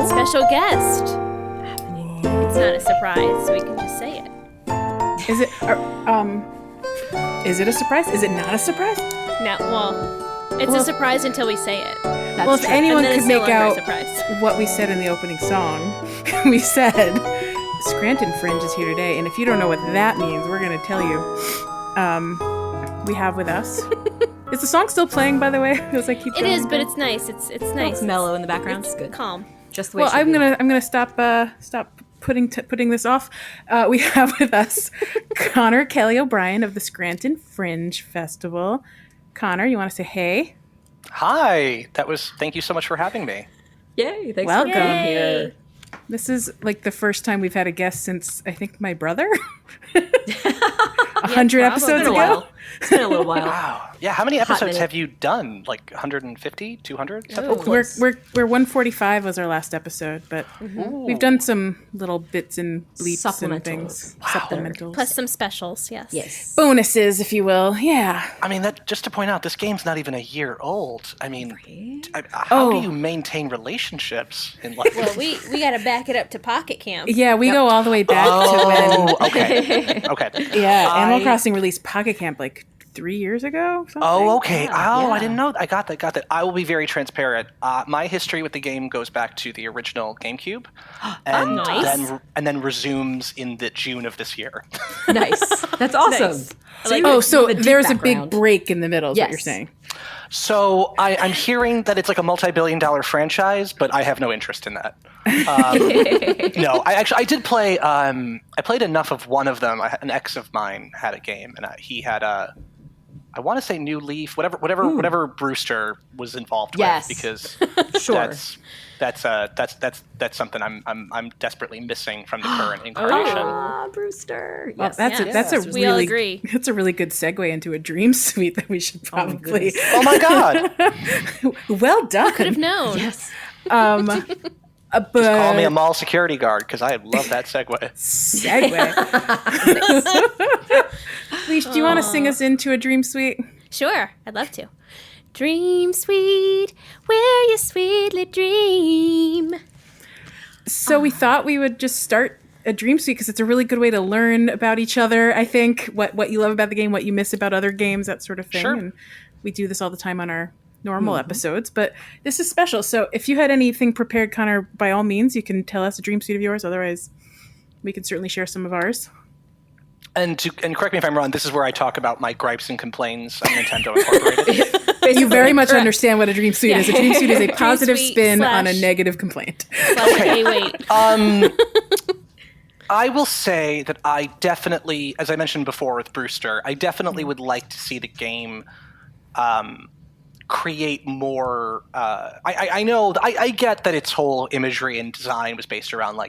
and special guest. It's not a surprise, so we can just say it. Is it a surprise? Is it not a surprise? No, it's a surprise until we say it. Well, if anyone could make out what we said in the opening song, we said Scranton Fringe is here today, and if you don't know what that means, we're going to tell you. We have with us. Is the song still playing, by the way? It is, but it's nice. It's nice. It's mellow in the background. It's good. Calm. Just the way. Well, I'm gonna stop putting this off. We have with us Conor Kelly O'Brien of the Scranton Fringe Festival. Conor, you want to say hey? Hi. Thank you so much for having me. Yay! Thanks Welcome. for being here. This is like the first time we've had a guest since I think my brother. 100 episodes ago. It's been a little while. Wow. Yeah. How many episodes have you done? Like 150, 200? We're 145 was our last episode, but we've done some little bits and bleeps and things. Wow. Supplementals. Plus some specials, yes. Yes. Bonuses, if you will. Yeah. I mean, just to point out, this game's not even a year old. I mean, how do you maintain relationships in life? Well, we got to back it up to Pocket Camp. Yeah, we go all the way back to when. Okay. Yeah, Animal Crossing released Pocket Camp like 3 years ago. Something. Oh, okay. Yeah. I didn't know. I got that. I will be very transparent. My history with the game goes back to the original GameCube, and nice. then resumes in the June of this year. Nice. That's awesome. Nice. So there's a big break in the middle, is what you're Yes. saying. So I'm hearing that it's like a multi-billion-dollar franchise, but I have no interest in that. No, I did play. I played enough of one of them. An ex of mine had a game, and he had a. I want to say New Leaf, whatever Brewster was involved Yes. with, because Sure. that's something I'm desperately missing from the current incarnation. Brewster. Well, Yes. that's a We all really agree. That's a really good segue into a dream suite that we should probably. Oh my god! Well done. Could have known. Yes. But Call me a mall security guard because I love that segue. segue. Leash, do you want to sing us into a dream suite? Sure, I'd love to. Dream sweet, where you sweetly dream. So we thought we would just start a dream suite because it's a really good way to learn about each other. I think what you love about the game, what you miss about other games, that sort of thing. Sure. And we do this all the time on our normal episodes, but this is special. So if you had anything prepared, Conor, by all means, you can tell us a dream suite of yours. Otherwise, we can certainly share some of ours. And correct me if I'm wrong, this is where I talk about my gripes and complaints on Nintendo Incorporated. You very much understand what a dream suite is. A dream suite is a positive suite spin on a slash- negative complaint. Okay, wait. I will say that I definitely, as I mentioned before with Brewster, I definitely would like to see the game create more. I know, I get that its whole imagery and design was based around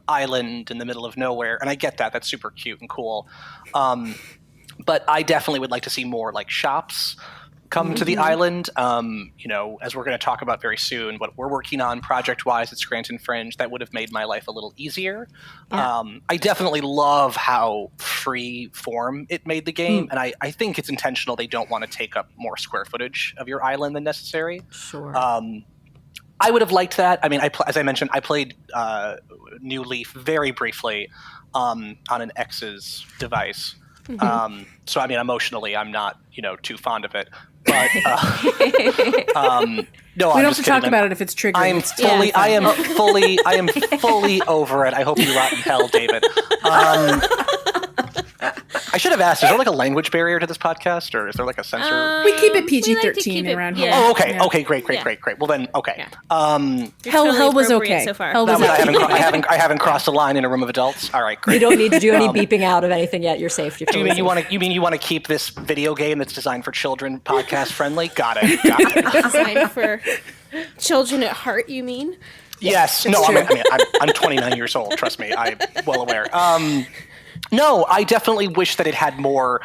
island in the middle of nowhere, and I get that. That's super cute and cool. But I definitely would like to see more shops come to the island. As we're going to talk about very soon, what we're working on project-wise at Scranton Fringe, that would have made my life a little easier. Yeah. I definitely love how free form it made the game, and I think it's intentional. They don't want to take up more square footage of your island than necessary. Sure. I would have liked that. I mean, as I mentioned, I played New Leaf very briefly on an X's device. So I mean, emotionally, I'm not too fond of it. But no, We I'm don't have just to kidding. talk about it if it's triggering. I am fully over it. I hope you rot in hell, David. I should have asked, is there a language barrier to this podcast, or is there a censor? We keep it We like to PG-13 keep it- around yeah. here. Oh, okay. Yeah. Okay, great. Yeah. Well then, okay. Yeah. Hell Totally was appropriate okay. so far. Hell was I okay. haven't crossed the line in a room of adults. All right, great. You don't need to do any beeping out of anything yet. You're safe. You're Do you totally mean safe. you want to keep this video game that's designed for children podcast friendly? Got it. Designed for children at heart, you mean? Yes. No. I'm 29 years old. Trust me. I'm well aware. No, I definitely wish that it had more.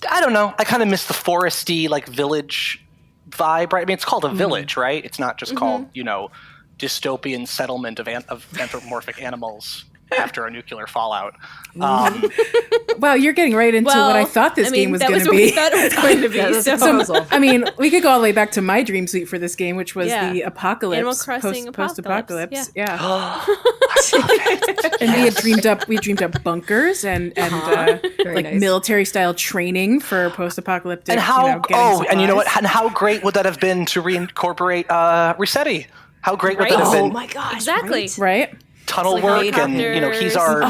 I don't know. I kind of miss the foresty village vibe, right? I mean, it's called a village, right? It's not just called dystopian settlement of anthropomorphic animals. after a nuclear fallout. Wow, you're getting right into what I thought this game was going to be. That was what we thought it was going to be. Yeah, that's a proposal. I mean, we could go all the way back to my dream suite for this game, which was the Animal apocalypse, Crossing post-apocalypse. Yeah. And we dreamed up bunkers and like nice. military style training for post-apocalyptic. And how? getting And you know what? supplies. And how great would that have been to reincorporate Rossetti? How great would that have been? Oh my gosh! Exactly. Right? Tunnel Like work, and he's our.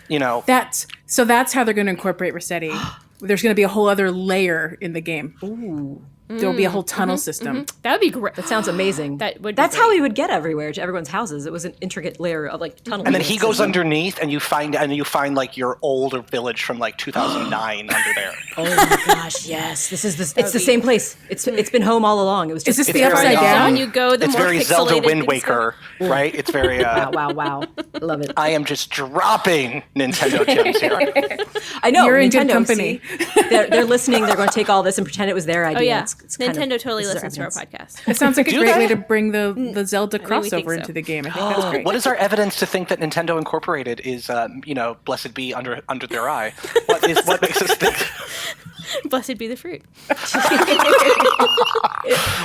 That's how they're going to incorporate Rossetti. There's going to be a whole other layer in the game. Ooh. There'll be a whole tunnel system. That would be great. That sounds amazing. That's That's how he would get everywhere to everyone's houses. It was an intricate layer of like tunnel. And then he goes underneath, and you find like your older village from like 2009 under there. Oh my gosh! Yes, this is it's the same place. It's been home all along. It was just Is this the very upside awesome. down? When you go, the It's more very Zelda pixelated Wind things Waker, right? It's very. wow! I love it. I am just dropping Nintendo gems here. I know You're in good Nintendo, company. see, they're listening. They're going to take all this and pretend it was their idea. Oh yeah, It's kind of- Nintendo totally this is listens to our evidence. podcast. It sounds like a Do great they? way to bring the Zelda we crossover think so. into the game. I think that's great. What is our evidence to think that Nintendo Incorporated is, blessed be under their eye? What makes us think? Blessed be the fruit.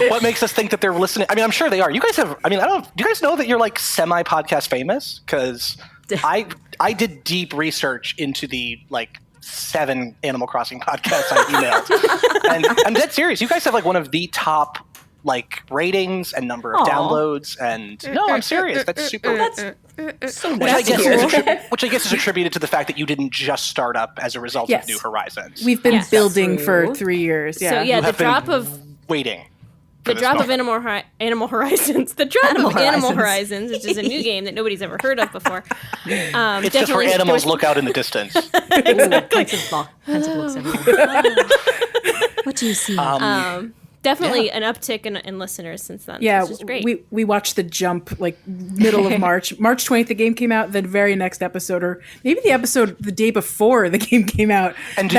What makes us think that they're listening? I mean, I'm sure they are. You guys have. I mean, I don't. Do you guys know that you're like semi-podcast famous? Because I did deep research into the like 7 Animal Crossing podcasts I emailed, and I'm dead serious. You guys have like one of the top like ratings and number of downloads, and no, I'm serious. That's super. So Which I, nice to guess hear. is attributed to the fact that you didn't just start up as a result Yes. of New Horizons. We've been Yes. building True. for 3 years. Yeah. So yeah, You the have been drop of waiting. the drop of Animal Horizons, the drop Animal of Animal Horizons. Horizons, which is a new game that nobody's ever heard of before. It's just where definitely- animals look out in the distance. Pencil looks everywhere. What do you see? Definitely an uptick in listeners since then. Yeah, which is great. we watched the jump like middle of March. March 20th, the game came out. The very next episode, or maybe the episode the day before the game came out. And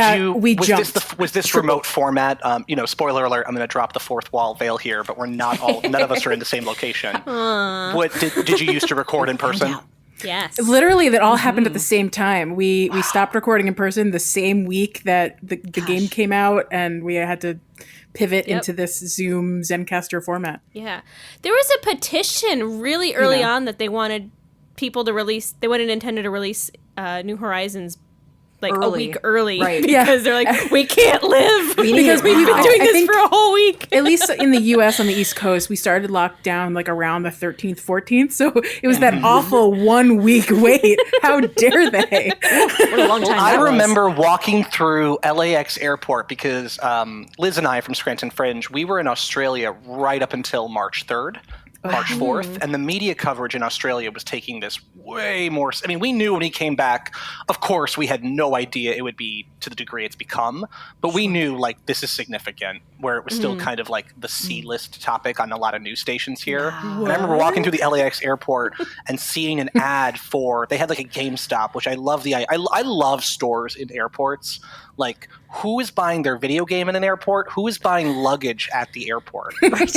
we jumped. Was this remote format? Spoiler alert. I'm going to drop the fourth wall veil here, but we're not all. None of us are in the same location. What did you used to record in person? Yes. Literally, that all happened at the same time. We stopped recording in person the same week that the game came out, and we had to pivot into this Zoom Zencaster format. Yeah. There was a petition really early on that they wanted people to release, they wanted Nintendo to release New Horizons like a week early. Right. Because they're like, we can't live because it we've been now. doing I this think- for a whole week. At least in the U.S. on the East Coast, we started lockdown like around the 13th, 14th. So it was that awful 1 week wait. How dare they? What a long time I that was. remember walking through LAX airport because Liz and I from Scranton Fringe, we were in Australia right up until March 3rd. March 4th, and the media coverage in Australia was taking this way more. I mean, we knew when he came back, of course, we had no idea it would be to the degree it's become, but we knew like this is significant, where it was still kind of like the C-list topic on a lot of news stations here. And I remember walking through the LAX airport and seeing an ad for, they had like a GameStop, which I love I love stores in airports. Like, who is buying their video game in an airport? Who is buying luggage at the airport?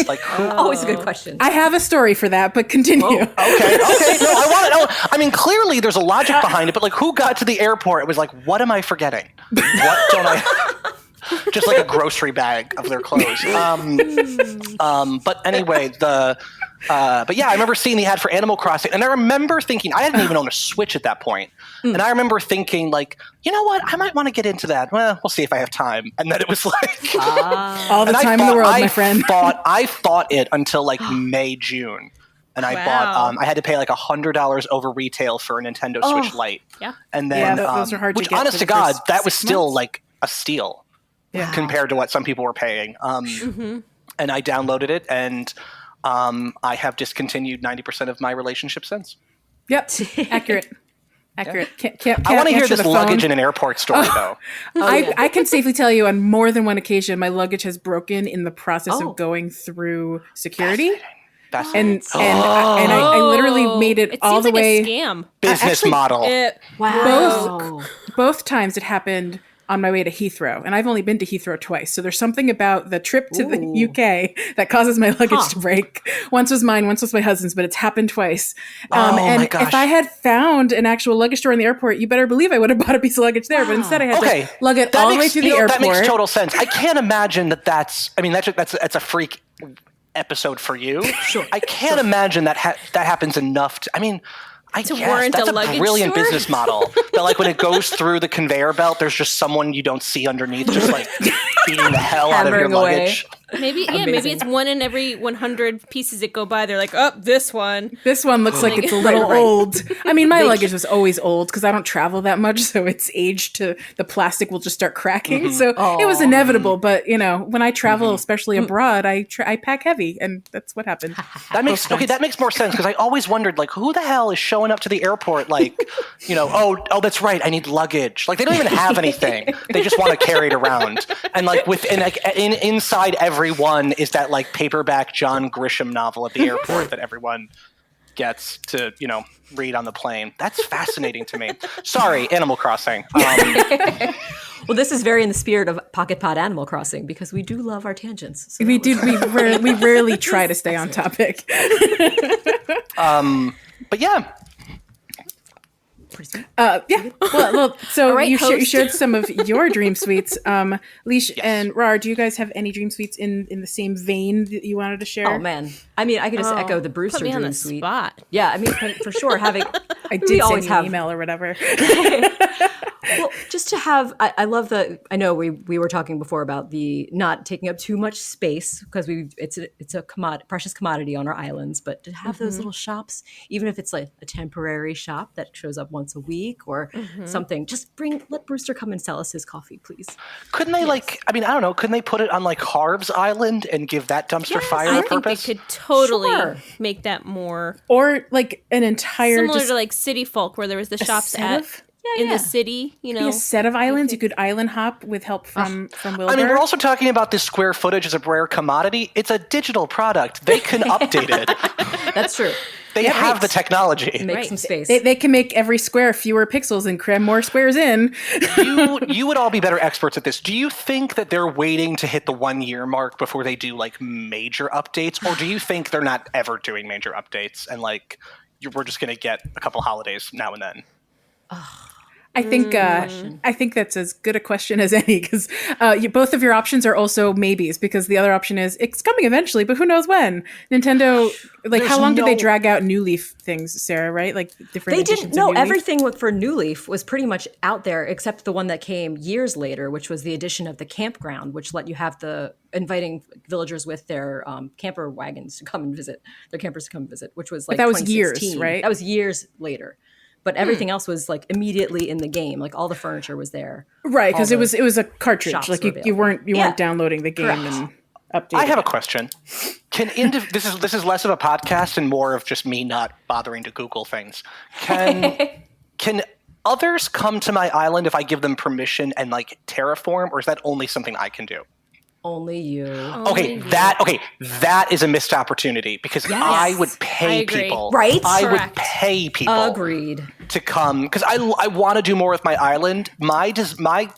Like, who? Always a good question. I have a story for that, but continue. Okay. No, I want to know. I mean, clearly there's a logic behind it, but like, who got to the airport? It was like, what am I forgetting? What don't I? Just like a grocery bag of their clothes. But anyway, but yeah, I remember seeing the ad for Animal Crossing, and I remember thinking, I hadn't even owned a Switch at that point, and I remember thinking, like, you know what, I might want to get into that. Well, we'll see if I have time. And then it was like All the and time in the world, my friend. I fought it until like May, June. And I bought, I had to pay like $100 over retail for a Nintendo Switch Lite. Yeah. And then, those are hard to which get honest for to the God, first that was 6 still months. like a steal compared to what some people were paying. And I downloaded it, and I have discontinued 90% of my relationship since. Yep, accurate. Can't I want to hear answer this the luggage phone. in an airport story, though. I can safely tell you on more than one occasion, my luggage has broken in the process of going through security. Fascinating. And I literally made it all seems the like way. a scam. Business model. Wow. Both times it happened on my way to Heathrow. And I've only been to Heathrow twice. So there's something about the trip to the UK that causes my luggage to break. Once was mine, once was my husband's, but it's happened twice. And my gosh. If I had found an actual luggage store in the airport, you better believe I would have bought a piece of luggage there. But instead I had to lug it all the way to the airport. That makes total sense. I can't imagine that's a freak episode for you. Sure. I can't imagine that happens enough to, I guess that's a brilliant business model. That like when it goes through the conveyor belt, there's just someone you don't see underneath, just like beating the hell out of your luggage. Maybe it's one in every 100 pieces that go by. They're like, oh, this one looks like it's a little old. My luggage was always old because I don't travel that much, so it's aged to the plastic will just start cracking. So it was inevitable. But when I travel, especially abroad, I pack heavy, and that's what happened. That makes more sense because I always wondered like who the hell is showing up to the airport like oh that's right, I need luggage. Like they don't even have anything. They just want to carry it around, and like inside everyone is that like paperback John Grisham novel at the airport that everyone gets to read on the plane. That's fascinating to me. Sorry, Animal Crossing. Well, this is very in the spirit of Pocket Pod Animal Crossing because we do love our tangents. So we rarely try to stay on topic. But yeah. Well, so right, you shared some of your dream suites. Leash and Rar, do you guys have any dream suites in the same vein that you wanted to share? Oh man, I could just echo the Brewster put me dream on the suite. Spot. Yeah, for sure having. I did send you an email or whatever. Well, just to have, I love I know we were talking before about the not taking up too much space because it's a precious commodity on our islands, but to have those little shops, even if it's like a temporary shop that shows up once a week or something, just let Brewster come and sell us his coffee, please. Couldn't they I don't know, couldn't they put it on like Harv's Island and give that dumpster fire a purpose? I think they could totally make that more. Or like an entire... Similar to like City Folk where there was the shops in the city, a set of islands you could island hop with help from Wilbur. We're also talking about this square footage as a rare commodity. It's a digital product. They can update it. That's true. They have the technology. Make some space. They can make every square fewer pixels and cram more squares in. You would all be better experts at this. Do you think that they're waiting to hit the 1 year mark before they do like major updates? Or do you think they're not ever doing major updates and like we're just going to get a couple holidays now and then? I think that's as good a question as any because both of your options are also maybes because the other option is it's coming eventually, but who knows when. Nintendo, how long did they drag out New Leaf things, Sarah? Right, like different. They didn't. No, everything for New Leaf was pretty much out there except the one that came years later, which was the addition of the campground, which let you have inviting villagers with their camper wagons to come and visit, their campers to come and visit, which was like that was years, right? That was years later. But everything else was like immediately in the game. Like all the furniture was there. Right, because it was a cartridge. Like you weren't downloading the game and updating. I have a question. This is less of a podcast and more of just me not bothering to Google things. Can others come to my island if I give them permission and like terraform, or is that only something I can do? Only you. That is a missed opportunity because I would pay people. Right? I would pay people. Agreed. To come because I want to do more with my island. My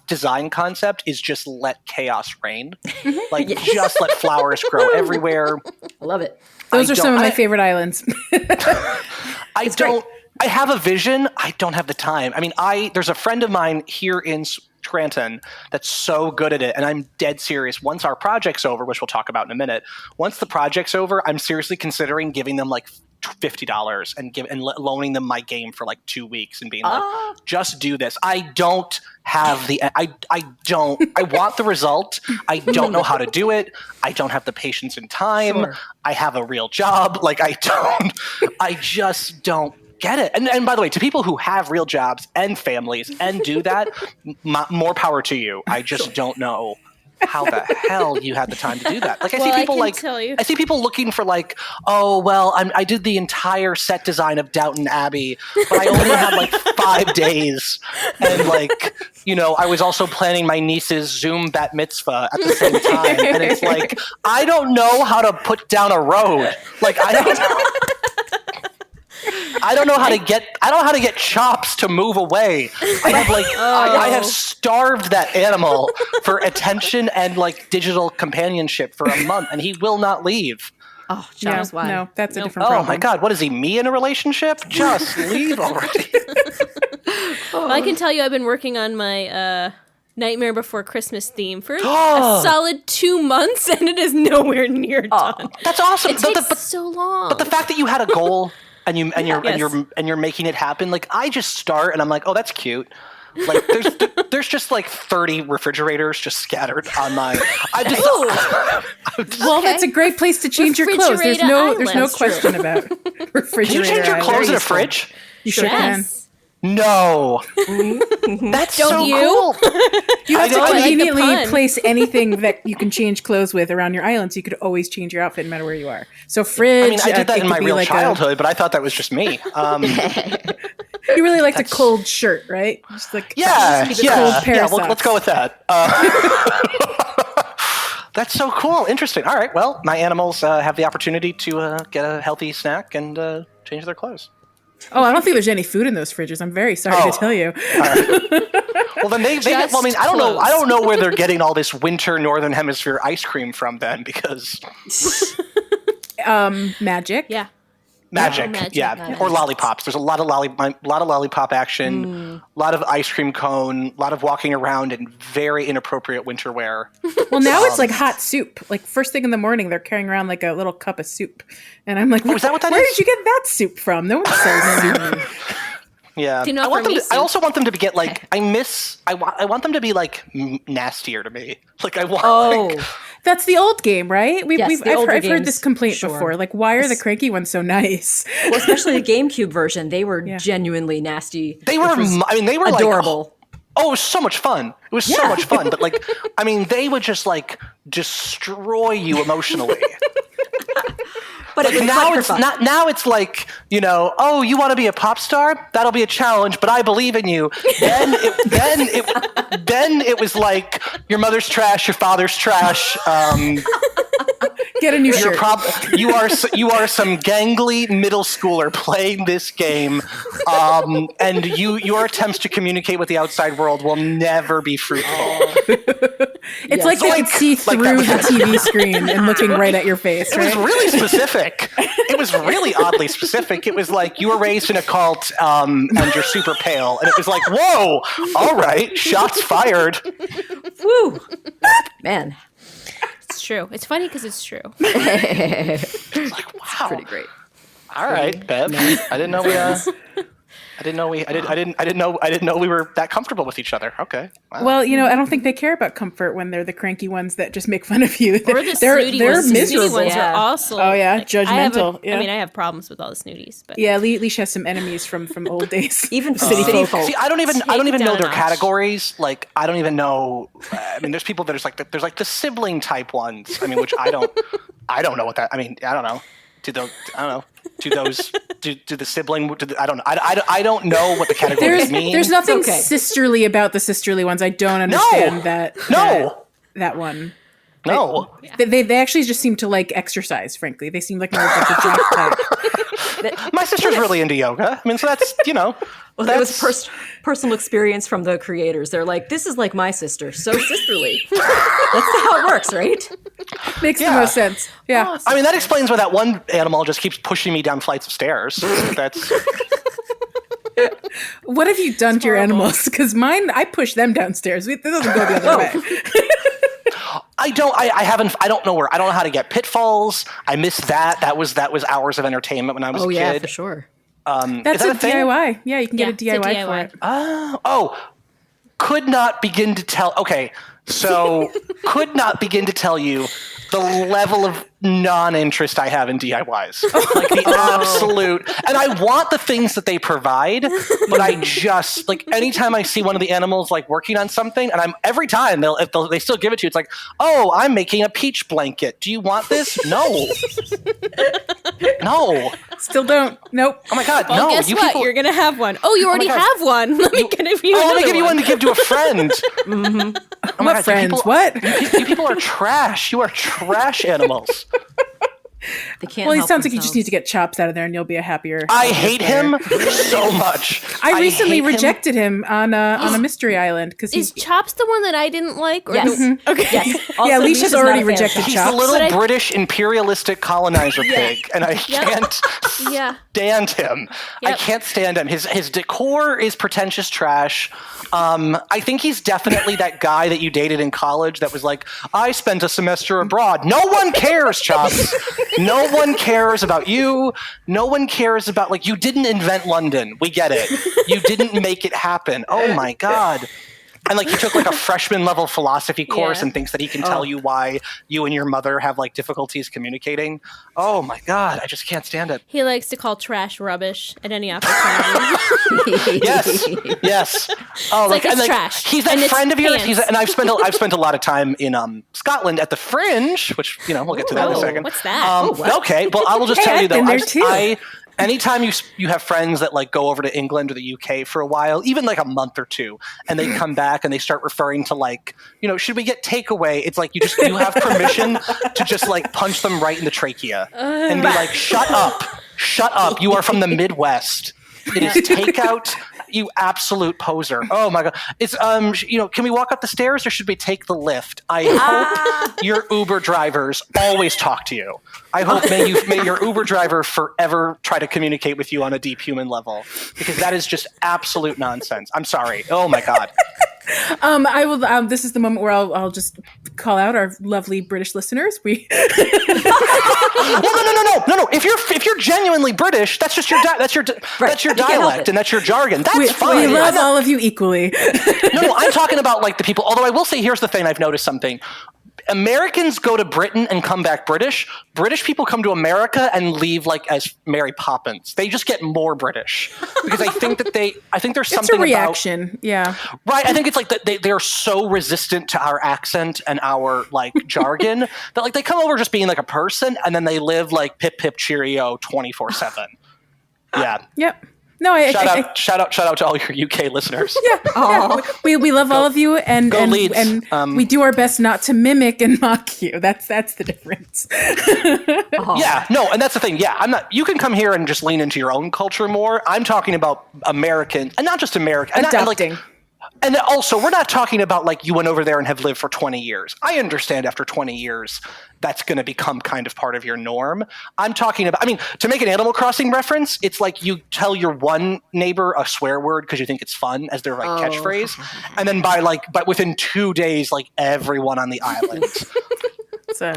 design concept is just let chaos reign. Just let flowers grow everywhere. I love it. Those are some of my favorite islands. I have a vision. I don't have the time. There's a friend of mine here in Scranton that's so good at it, and I'm dead serious. Once our project's over, which we'll talk about in a minute, once the project's over, I'm seriously considering giving them like $50 and loaning them my game for like 2 weeks and being like, just do this. I don't have I want the result. I don't know how to do it. I don't have the patience and time. Sure. I have a real job. I just don't get it. And by the way, to people who have real jobs and families and do that, more power to you. I just don't know how the hell you had the time to do that. Like I see people looking for like, I did the entire set design of Downton Abbey, but I only had like 5 days. And I was also planning my niece's Zoom bat mitzvah at the same time. And it's like, I don't know how to put down a road. I don't know. I don't know how to get chops to move away. I have starved that animal for attention and like digital companionship for a month, and he will not leave. Oh, Chops, why? No, that's a different problem. Oh my God, what is he, me in a relationship? Just leave already. Well, I can tell you I've been working on my Nightmare Before Christmas theme for a solid 2 months, and it is nowhere near done. That's awesome. It takes so long. But the fact that you had a goal and you're making it happen, like I just start and I'm like, oh, that's cute. Like there's just like 30 refrigerators just scattered on my. Well, that's a great place to change your clothes. There's no question about refrigerator. Can you change your clothes in a fridge? You sure can. No, that's so cool. You have to conveniently place anything that you can change clothes with around your island, so you could always change your outfit no matter where you are. So fridge. I mean, I did that in my real childhood, but I thought that was just me. You really liked a cold shirt, right? Just like cold pair of let's go with that. That's so cool. Interesting. All right. Well, my animals have the opportunity to get a healthy snack and change their clothes. Oh, I don't think there's any food in those fridges. I'm very sorry to tell you. Well, then they get, well, I mean, I don't know where they're getting all this winter Northern Hemisphere ice cream from then, because magic. Yeah. Magic. Or lollipops. There's a lot of lollipop action, a lot of ice cream cone, a lot of walking around in very inappropriate winter wear. Well, now it's like hot soup. Like first thing in the morning, they're carrying around like a little cup of soup, and I'm like, is that what that where is? did you get that soup from? No one sells soup. Yeah, you know, I also want them to get like I want them to be like nastier to me. Like I want. That's the old game, right? I've heard this complaint sure. before. Like, why are the cranky ones so nice? Well, especially the GameCube version, they were genuinely nasty. They were. I mean, they were adorable. Like, oh, it was so much fun. It was so much fun. But like, I mean, they would just like destroy you emotionally. But like, now it's like, you know, oh, you want to be a pop star? That'll be a challenge, but I believe in you. Then it was like your mother's trash, your father's trash. Get a new shirt. You are some gangly middle schooler playing this game, and your attempts to communicate with the outside world will never be fruitful. It's like they could see through the TV screen and looking right at your face. It was really specific. It was really oddly specific. It was like you were raised in a cult and you're super pale, and it was like, whoa, all right, shots fired. Woo, man. It's true. It's funny because it's true. It's like, wow, it's pretty great. All right, Bev. I didn't know we were that comfortable with each other. Okay. Wow. Well, you know, I don't think they care about comfort when they're the cranky ones that just make fun of you. Or the they're ones. miserable. The ones are also. Oh yeah, judgmental. I mean, I have problems with all the snooties, but Leash has some enemies from old days. Even city folk. See, I don't even know their categories. Like, I don't even know. I mean, there's people that there's like the sibling type ones. I mean, which I don't know what that. I mean, I don't know. Do the sibling? I don't know. I don't know what the categories mean. There's nothing sisterly about the sisterly ones. I don't understand that one. No. They actually just seem to like exercise, frankly. They seem like more like a jock type. My sister's really into yoga. I mean, so that's, you know. Well, that was personal experience from the creators. They're like, this is like my sister, so sisterly. That's how it works, right? Makes the most sense. Yeah. Awesome. I mean, that explains why that one animal just keeps pushing me down flights of stairs. That's. What have you done to your animals? Because mine, I push them downstairs. It doesn't go the other way. I don't know how to get pitfalls. I missed that. That was hours of entertainment when I was a kid. Oh yeah, for sure. That's a DIY. Yeah, you can get a DIY for it. Could not begin to tell. Okay, so could not begin to tell you the level of non-interest I have in DIYs. Like the absolute. And I want the things that they provide, but I just, like, anytime I see one of the animals like working on something, and every time they still give it to you, it's like, oh, I'm making a peach blanket. Do you want this? No. No. Still don't. Nope. Oh my God, well, no. Guess what? You're gonna have one. Oh, you already have one. Let me give you. Let me give you one to give to a friend. Mm-hmm. Oh my God, friends? What? You people are trash. You are trash animals. They can't. Well, it help sounds like you just themselves. need to get Chops out of there, and you'll be a happier. I hate him so much. I recently hate him. rejected him on a mystery island because Is Chops the one that I didn't like? Or Yes. Okay. Yes. Also, Yeah, Alicia's Alicia's not already a fan of rejected Chops. He's Chops. the little But I- British imperialistic colonizer pig, and I can't Yeah. stand him. I Yep. can't stand him. His decor is pretentious trash. I think he's definitely that guy that you dated in college that was like, I spent a semester abroad. No one cares, Chops. No one cares about you. No one cares about, like, you didn't invent London. We get it. You didn't make it happen. Oh my God. And like he took like a freshman level philosophy course Yeah. and thinks that he can tell you why you and your mother have like difficulties communicating. Oh my God, I just can't stand it. He likes to call trash rubbish at any opportunity. Yes. Oh, like it's and, trash. He's that And it's friend of yours. pants. And I've spent a lot of time in Scotland at the Fringe, which we'll get to that in a Ooh, second. what's that? Okay, well I will just Hey, tell you I've though. been there too. Anytime you have friends that like go over to England or the UK for a while, even like a month or two, and they come back and they start referring to like, should we get takeaway? It's like you have permission to just like punch them right in the trachea and be like, shut up, you are from the Midwest. It is takeout. You absolute poser. Oh my God. It's, can we walk up the stairs or should we take the lift? I hope your Uber drivers always talk to you. I hope may your Uber driver forever try to communicate with you on a deep human level, because that is just absolute nonsense. I'm sorry. Oh my God. I will. This is the moment where I'll just call out our lovely British listeners. We No. If you're genuinely British, that's just your that's your dialect and that's your jargon. That's fine. we love all of you equally. No, I'm talking about like the people. Although I will say, here's the thing: I've noticed something. Americans go to Britain and come back British. British people come to America and leave like as Mary Poppins. They just get more British because I think there's something It's a reaction. Yeah. Right. I think it's like that they're so resistant to our accent and our like jargon that like they come over just being like a person and then they live like pip pip cheerio 24/7. Yeah. Yep. No, Shout out to all your UK listeners. Yeah. We love all of you, and Leeds. we do our best not to mimic and mock you. That's the difference. Yeah, no, and that's the thing. Yeah, I'm not. You can come here and just lean into your own culture more. I'm talking about American, and not just American. Adopting. And also, we're not talking about like you went over there and have lived for 20 years. I understand after 20 years, that's going to become kind of part of your norm. I'm talking about, to make an Animal Crossing reference, it's like you tell your one neighbor a swear word because you think it's fun as their like catchphrase. And then but within 2 days, like everyone on the island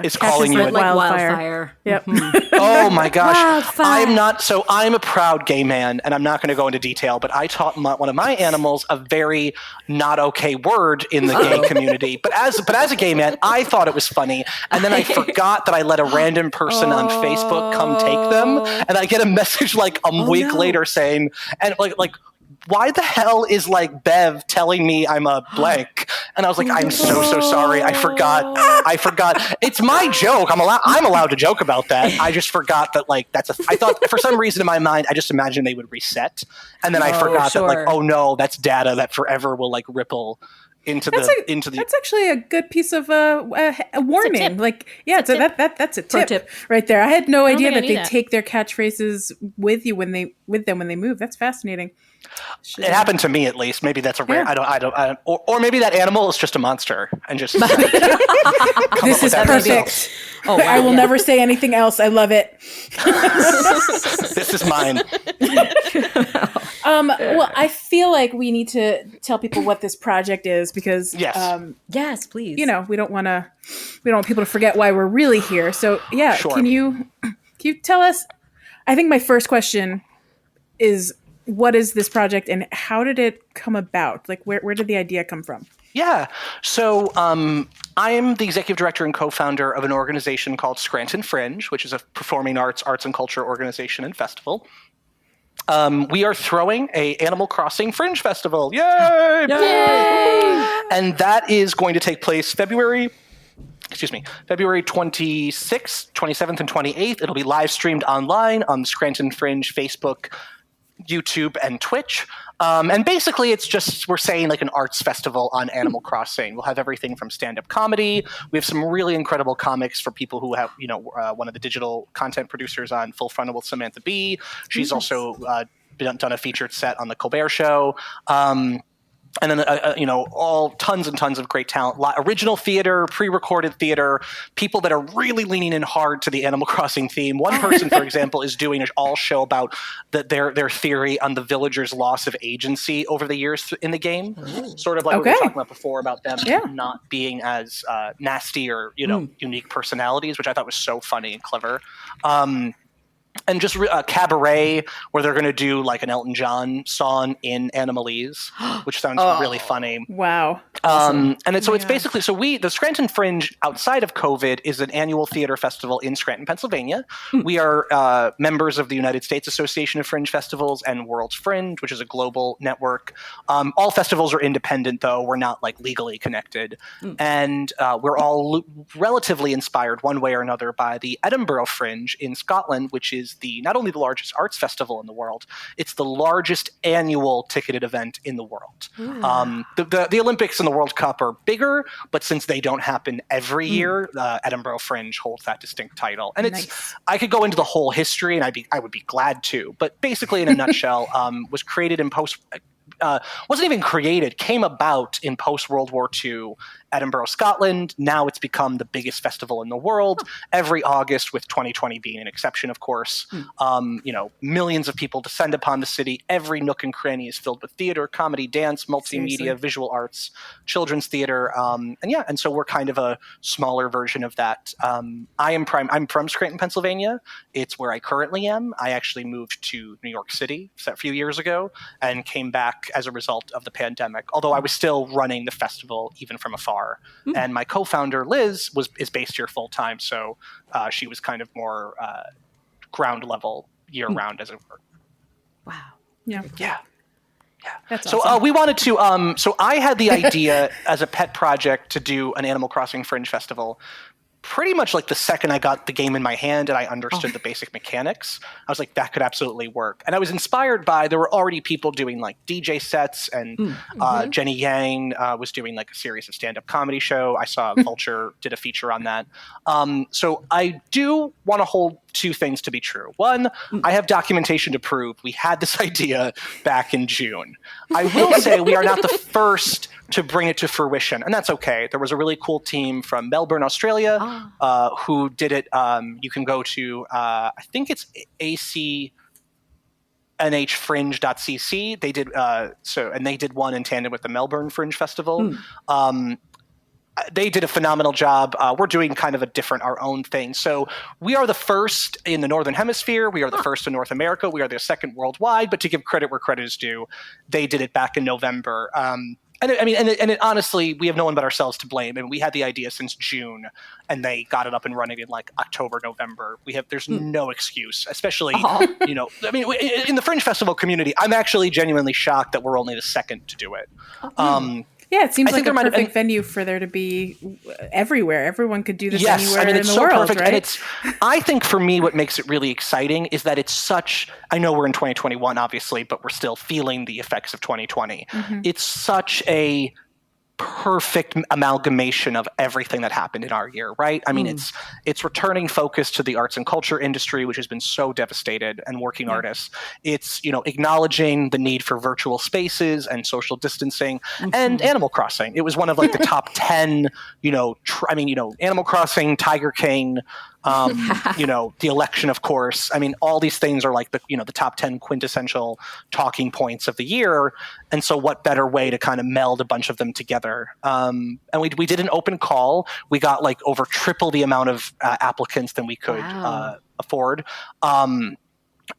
is calling you like wildfire. Yep. Oh my gosh. Wildfire. I'm a proud gay man, and I'm not going to go into detail, but I taught one of my animals a very not okay word in the gay community. But as a gay man, I thought it was funny. And then I forgot that I let a random person on Facebook come take them. And I get a message like a week later saying, and like, why the hell is like Bev telling me I'm a blank? And I was like, I'm so sorry. I forgot. It's my joke. I'm allowed to joke about that. I just forgot that like I thought for some reason in my mind, I just imagined they would reset. And then I forgot that like, oh no, that's data that forever will like ripple into the. That's actually a good piece of a warning. Like, yeah, that's a tip right there. I had no idea that they take their catchphrases with them when they move. That's fascinating. It happened to me at least. Maybe that's a rare. Yeah. I don't. Or maybe that animal is just a monster and just. This is perfect. Oh, wow, I will never say anything else. I love it. This is mine. Well, I feel like we need to tell people what this project is because yes, please. We don't want people to forget why we're really here. So yeah, Sure. Can you tell us? I think my first question is, what is this project and how did it come about? Like, where did the idea come from? Yeah. So I am the executive director and co-founder of an organization called Scranton Fringe, which is a performing arts and culture organization and festival. We are throwing a Animal Crossing Fringe Festival. Yay! Yay! And that is going to take place February 26th, 27th, and 28th. It'll be live streamed online on the Scranton Fringe Facebook YouTube and Twitch. And basically it's just, we're saying like an arts festival on Animal Crossing. We'll have everything from stand-up comedy. We have some really incredible comics for people who have, one of the digital content producers on Full Frontal with Samantha Bee. She's also done a featured set on The Colbert Show. And then, all tons and tons of great talent, original theater, pre-recorded theater, people that are really leaning in hard to the Animal Crossing theme. One person, for example, is doing an all show about their theory on the villagers' loss of agency over the years in the game. Sort of like what we were talking about before about them not being as nasty or, unique personalities, which I thought was so funny and clever. And just a cabaret where they're going to do like an Elton John song in Animalese, which sounds really funny. Wow. And it's basically, the Scranton Fringe outside of COVID is an annual theater festival in Scranton, Pennsylvania. We are members of the United States Association of Fringe Festivals and World's Fringe, which is a global network. All festivals are independent, though. We're not like legally connected. And we're all relatively inspired one way or another by the Edinburgh Fringe in Scotland, which is not only the largest arts festival in the world, it's the largest annual ticketed event in the world. The Olympics and the World Cup are bigger, but since they don't happen every year, the Edinburgh Fringe holds that distinct title. And I could go into the whole history, and I would be glad to, but basically in a nutshell, was created in wasn't even created, came about in post-World War II Edinburgh, Scotland. Now it's become the biggest festival in the world every August, with 2020 being an exception, of course. Millions of people descend upon the city. Every nook and cranny is filled with theater, comedy, dance, multimedia, visual arts, children's theater. And so we're kind of a smaller version of that. I'm from Scranton, Pennsylvania. It's where I currently am. I actually moved to New York City a few years ago and came back as a result of the pandemic, although I was still running the festival even from afar. And my co-founder Liz is based here full time, so she was kind of more ground level year round, as it were. Wow. Yeah. That's so awesome. we wanted to. So I had the idea as a pet project to do an Animal Crossing Fringe Festival. Pretty much like the second I got the game in my hand and I understood the basic mechanics, I was like, that could absolutely work. And I was inspired by, there were already people doing like DJ sets, and Jenny Yang was doing like a series of stand-up comedy show. I saw Vulture did a feature on that. So I do want to hold two things to be true. One, I have documentation to prove we had this idea back in June. I will say we are not the first to bring it to fruition, and that's okay. There was a really cool team from Melbourne, Australia, who did it. You can go to, I think it's acnhfringe.cc. They did and they did one in tandem with the Melbourne Fringe Festival. They did a phenomenal job. We're doing kind of our own thing. So we are the first in the Northern Hemisphere. We are the first in North America. We are the second worldwide. But to give credit where credit is due, they did it back in November. Honestly, we have no one but ourselves to blame. And we had the idea since June, and they got it up and running in like October, November. There's no excuse, especially, in the Fringe Festival community. I'm actually genuinely shocked that we're only the second to do it. Yeah, it seems like a perfect venue for there to be everywhere. Everyone could do this anywhere in the world, perfect. Right? And I think for me, what makes it really exciting is that it's I know we're in 2021, obviously, but we're still feeling the effects of 2020. It's such a perfect amalgamation of everything that happened in our year, right? I mean, it's returning focus to the arts and culture industry, which has been so devastated, and working artists. It's, acknowledging the need for virtual spaces and social distancing, and Animal Crossing. It was one of like the top 10, Animal Crossing, Tiger King, the election, of course. I mean, all these things are like the top 10 quintessential talking points of the year. And so what better way to kind of meld a bunch of them together? And we did an open call. We got like over triple the amount of applicants than we could afford.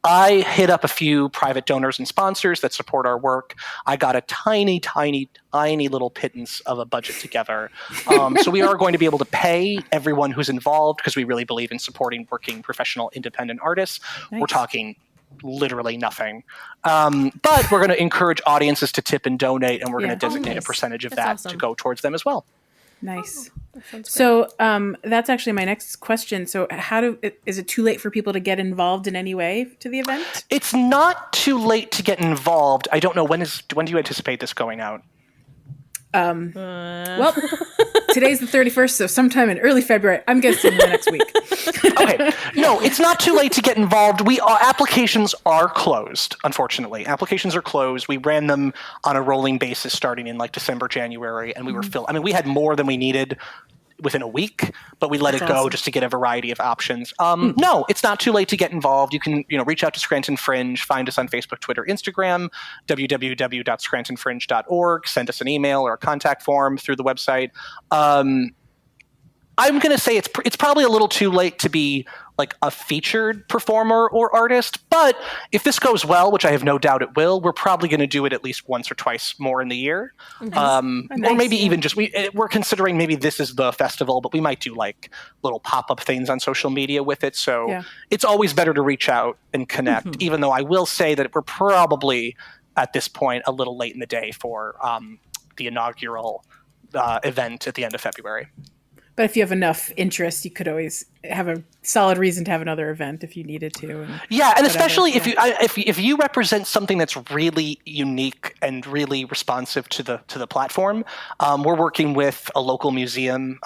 I hit up a few private donors and sponsors that support our work. I got a tiny, tiny, tiny little pittance of a budget together. So we are going to be able to pay everyone who's involved, because we really believe in supporting working professional independent artists. Nice. We're talking literally nothing. But we're going to encourage audiences to tip and donate, and we're going to designate a percentage of that to go towards them as well. Nice. So that's actually my next question. So is it too late for people to get involved in any way to the event? It's not too late to get involved. I don't know, when do you anticipate this going out? Well, today's the 31st, so sometime in early February. I'm guessing the next week. Okay. No, it's not too late to get involved. Applications are closed, unfortunately. Applications are closed. We ran them on a rolling basis starting in like December, January, and we were filled. I mean, we had more than we needed within a week, but we let it go just to get a variety of options. No, it's not too late to get involved. You can, reach out to Scranton Fringe, find us on Facebook, Twitter, Instagram, www.scrantonfringe.org, send us an email or a contact form through the website. I'm going to say it's probably a little too late to be like a featured performer or artist, but if this goes well, which I have no doubt it will, we're probably going to do it at least once or twice more in the year. Or maybe even just, we're considering maybe this is the festival, but we might do like little pop-up things on social media with it. So it's always better to reach out and connect, even though I will say that we're probably at this point a little late in the day for the inaugural event at the end of February. But if you have enough interest, you could always have a solid reason to have another event if you needed to. And especially if you represent something that's really unique and really responsive to the platform. We're working with a local museum.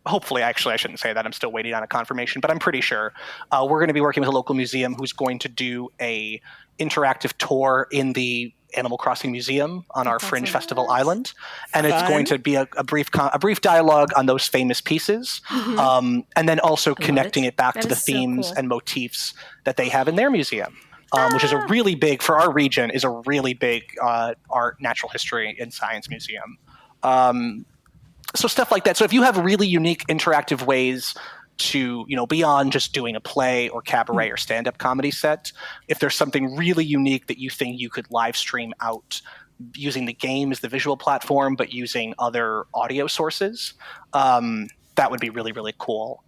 Hopefully, actually, I shouldn't say that. I'm still waiting on a confirmation, but I'm pretty sure we're going to be working with a local museum who's going to do a interactive tour in the Animal Crossing Museum on our Fringe Festival island, and it's going to be a brief dialogue on those famous pieces, and then also connecting it back to the themes and motifs that they have in their museum, which is a really big, for our region, is a really big art, natural history, and science museum. So stuff like that. So if you have really unique interactive ways to, beyond just doing a play or cabaret or stand-up comedy set, if there's something really unique that you think you could live stream out using the game as the visual platform, but using other audio sources, that would be really, really cool.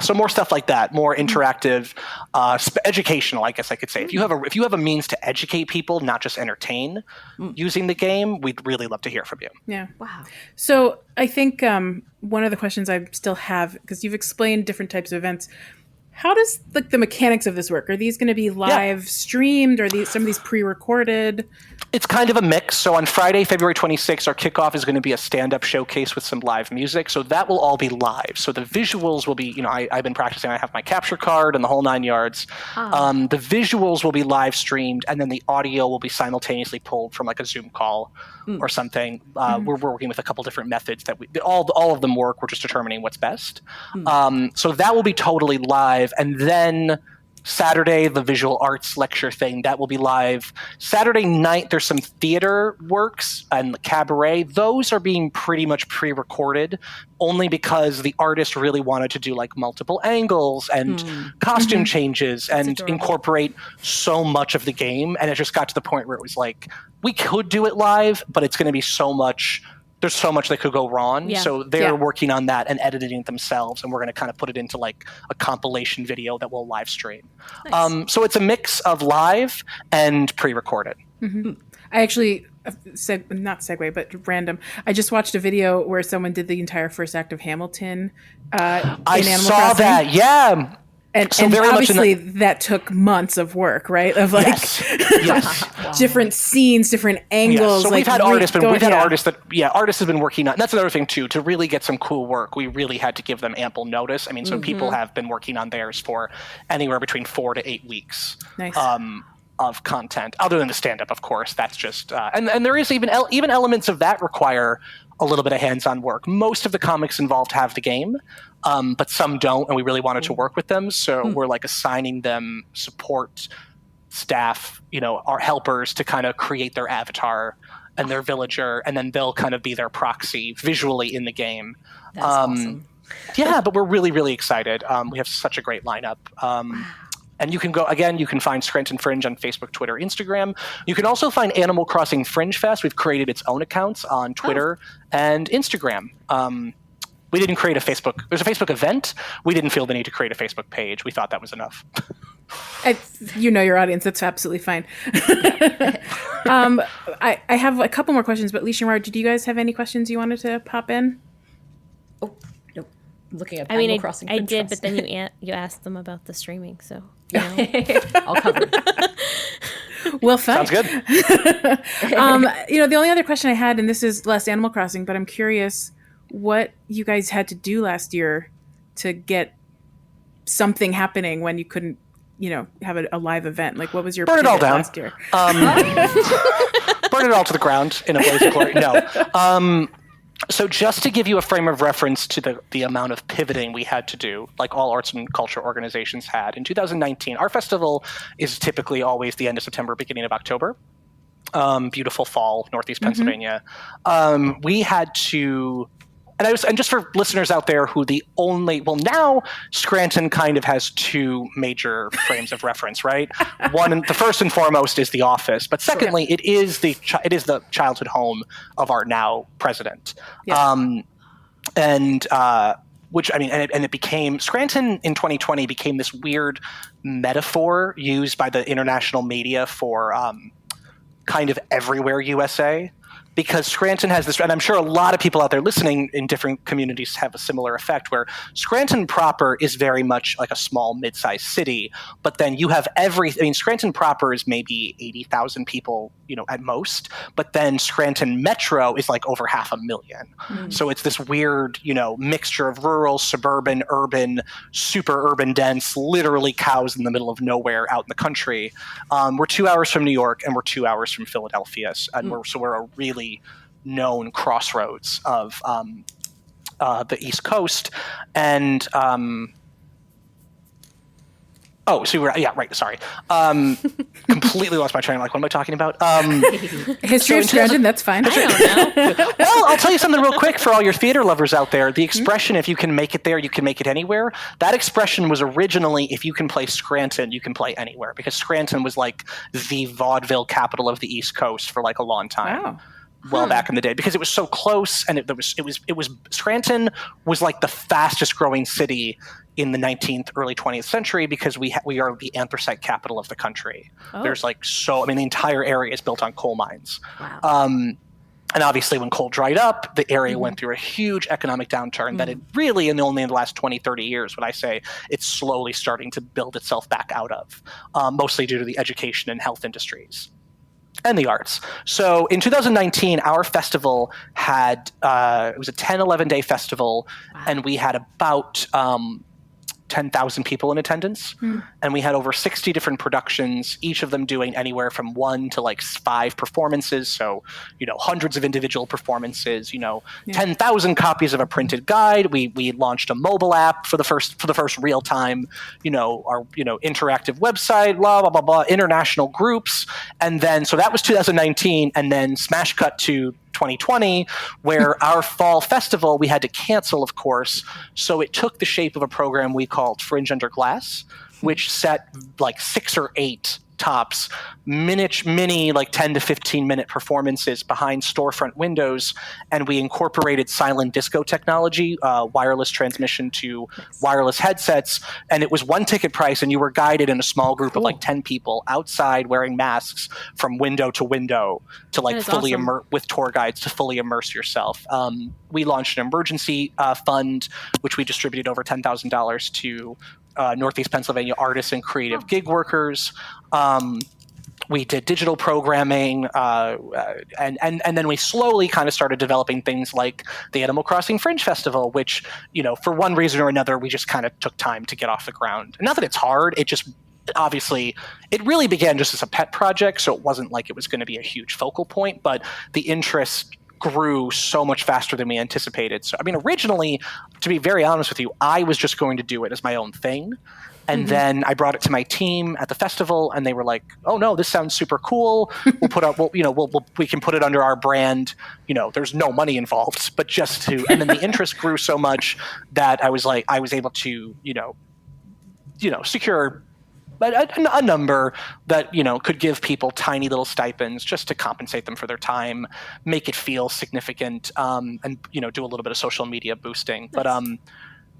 So more stuff like that, more interactive, educational, I guess I could say. If you have a means to educate people, not just entertain, using the game, we'd really love to hear from you. Yeah. Wow. So I think one of the questions I still have, because you've explained different types of events, how does the mechanics of this work? Are these going to be live streamed? Or are some of these pre-recorded? It's kind of a mix. So on Friday, February 26th, our kickoff is going to be a stand-up showcase with some live music. So that will all be live. So the visuals will be, I've been practicing. I have my capture card and the whole 9 yards. The visuals will be live streamed, and then the audio will be simultaneously pulled from like a Zoom call or something. We're working with a couple different methods that all of them work. We're just determining what's best. So that will be totally live. And then Saturday, the visual arts lecture thing, that will be live. Saturday night, there's some theater works and cabaret. Those are being pretty much pre-recorded only because the artist really wanted to do like multiple angles and costume changes and incorporate so much of the game. And it just got to the point where it was like, we could do it live, but it's going to be so much. There's so much that could go wrong. Yeah. So they're working on that and editing it themselves. And we're going to kind of put it into like a compilation video that we'll live stream. Nice. So it's a mix of live and pre-recorded. I actually, not segue, but random. I just watched a video where someone did the entire first act of Hamilton in Animal Crossing. I saw that, yeah. And very obviously that took months of work, right? Of like different scenes, different angles. So we've had artists have been working on. And that's another thing too. To really get some cool work, we really had to give them ample notice. I mean, so people have been working on theirs for anywhere between 4 to 8 weeks. Nice. Of content, other than the stand-up, of course. That's just and there is even elements of that require a little bit of hands-on work. Most of the comics involved have the game, but some don't, and we really wanted to work with them. So we're like assigning them support staff, our helpers to kind of create their avatar and their villager, and then they'll kind of be their proxy visually in the game. That's awesome. Yeah, but we're really, really excited. We have such a great lineup. And you can find Scranton Fringe on Facebook, Twitter, Instagram. You can also find Animal Crossing Fringe Fest. We've created its own accounts on Twitter and Instagram. We didn't create a Facebook. There's a Facebook event. We didn't feel the need to create a Facebook page. We thought that was enough. You know your audience. That's absolutely fine. I have a couple more questions, but Leisha and Mara, did you guys have any questions you wanted to pop in? Oh, no. I'm looking at Animal Crossing I Fringe did, Fest. but then you asked them about the streaming, so you know. I'll cover it. Well, fine. Sounds good. The only other question I had, and this is less Animal Crossing, but I'm curious what you guys had to do last year to get something happening when you couldn't, have a live event. Like, what was your Burn it all down last year? Burn it all to the ground in a blaze of glory. No. So just to give you a frame of reference to the amount of pivoting we had to do, like all arts and culture organizations had, in 2019, our festival is typically always the end of September, beginning of October. Beautiful fall, Northeast Pennsylvania. We had to... And just for listeners out there who now Scranton kind of has two major frames of reference, right? One, the first and foremost is the office, but secondly, it is the childhood home of our now president. Yeah. It became Scranton in 2020 became this weird metaphor used by the international media for kind of everywhere USA. Because Scranton has this, and I'm sure a lot of people out there listening in different communities have a similar effect, where Scranton proper is very much like a small, mid-sized city, but then you have Scranton proper is maybe 80,000 people, at most, but then Scranton Metro is like over 500,000. So it's this weird, mixture of rural, suburban, urban, super urban dense, literally cows in the middle of nowhere out in the country. We're 2 hours from New York and we're 2 hours from Philadelphia, and we're a really known crossroads of the East Coast. And sorry. Completely lost my train of what am I talking about? History of Scranton, that's fine. I don't know. Well, I'll tell you something real quick for all your theater lovers out there. The expression, if you can make it there, you can make it anywhere. That expression was originally, if you can play Scranton, you can play anywhere. Because Scranton was like the vaudeville capital of the East Coast for like a long time. Wow. Well, back in the day, because it was so close, and it was Scranton was like the fastest growing city in the 19th, early 20th century, because we are the anthracite capital of the country. Oh. There's the entire area is built on coal mines. Wow. And obviously when coal dried up, the area went through a huge economic downturn that it really, only in the last 20, 30 years, would I say, it's slowly starting to build itself back out of, mostly due to the education and health industries. And the arts. So in 2019, our festival had, it was a 10, 11-day festival, and we had about 10,000 people in attendance. And we had over 60 different productions, each of them doing anywhere from 1 to 5 performances. So, hundreds of individual performances, 10,000 copies of a printed guide. We launched a mobile app for the first real time, our, interactive website, blah, blah, blah, blah, international groups. And then, so that was 2019. And then smash cut to 2020, where our fall festival we had to cancel, of course. So it took the shape of a program we called Fringe Under Glass, which set 6 or 8 tops, mini 10 to 15 minute performances behind storefront windows, and we incorporated silent disco technology, wireless transmission to wireless headsets, and it was one ticket price, and you were guided in a small group of 10 people outside wearing masks from window to window to fully awesome. with tour guides to fully immerse yourself. We launched an emergency fund, which we distributed over $10,000 to Northeast Pennsylvania artists and creative gig workers. We did digital programming, and then we slowly kind of started developing things like the Animal Crossing Fringe Festival, which, for one reason or another, we just kind of took time to get off the ground. Not that it's hard, it just obviously it really began just as a pet project, so it wasn't like it was going to be a huge focal point, but the interest grew so much faster than we anticipated. So, originally, to be very honest with you, I was just going to do it as my own thing. And then I brought it to my team at the festival, and they were like, "Oh no, this sounds super cool. We'll put up, we can put it under our brand. There's no money involved, but just to." And then the interest grew so much that I was able to, secure a number that could give people tiny little stipends just to compensate them for their time, make it feel significant, and do a little bit of social media boosting. But